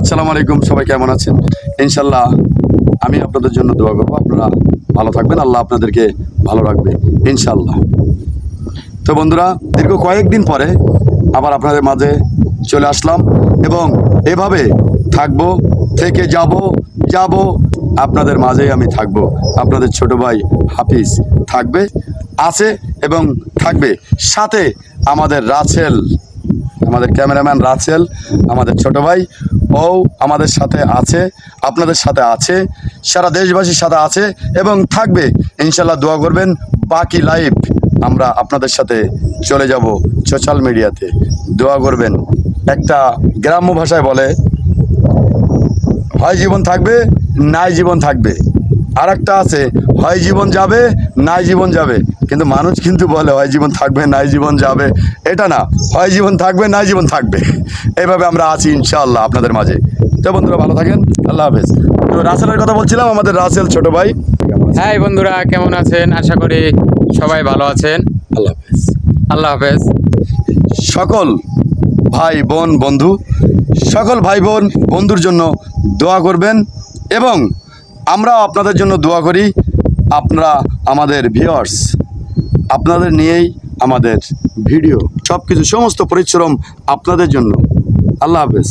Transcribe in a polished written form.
আসসালামু আলাইকুম, সবাই কেমন আছেন? ইনশাল্লাহ আমি আপনাদের জন্য দোয়া করবো, আপনারা ভালো থাকবেন, আল্লাহ আপনাদেরকে ভালো রাখবে ইনশাল্লাহ। তো বন্ধুরা, দীর্ঘ কয়েকদিন পরে আবার আপনাদের মাঝে চলে আসলাম এবং এভাবে থাকবো, থেকে যাব আপনাদের মাঝেই আমি থাকবো। আপনাদের ছোট ভাই হাফিজ থাকবে, আছে এবং থাকবে। সাথে আমাদের রাসেল, আমাদের ক্যামেরাম্যান রাসেল, আমাদের ছোট ভাই ও আমাদের সাথে আছে, আপনাদের সাথে আছে, সারা দেশবাসীর সাথে আছে এবং থাকবে ইনশাল্লাহ। দোয়া করবেন। বাকি লাইভ আমরা আপনাদের সাথে চলে যাব সোশ্যাল মিডিয়াতে, দোয়া করবেন। একটা গ্রাম্য ভাষায় বলে, হয় জীবন থাকবে নাই জীবন থাকবে, আর একটা আছে হয় জীবন যাবে নাই জীবন যাবে। কিন্তু মানুষ কিন্তু বলে হয় জীবন থাকবে নাই জীবন যাবে, এটা না, হয় জীবন থাকবে নাই জীবন থাকবে। এইভাবে আমরা আছি ইনশাআল্লাহ আপনাদের মাঝে। তো বন্ধুরা ভালো থাকেন, আল্লাহ হাফেজ। তো রাসেলের কথা বলছিলাম, আমাদের রাসেল ছোট ভাই। হ্যাঁ বন্ধুরা, কেমন আছেন? আশা করি সবাই ভালো আছেন। আল্লাহ হাফেজ। আল্লাহ হাফেজ। সকল ভাই বোন বন্ধু, সকল ভাই বোন বন্ধুর জন্য দোয়া করবেন এবং আমরাও আপনাদের জন্য দোয়া করি। আপনারা আমাদের ভিউয়ার্স, আপনাদের নিয়েই আমাদের ভিডিও, সব কিছু, সমস্ত পরিশ্রম আপনাদের জন্য। আল্লাহ হাফেজ।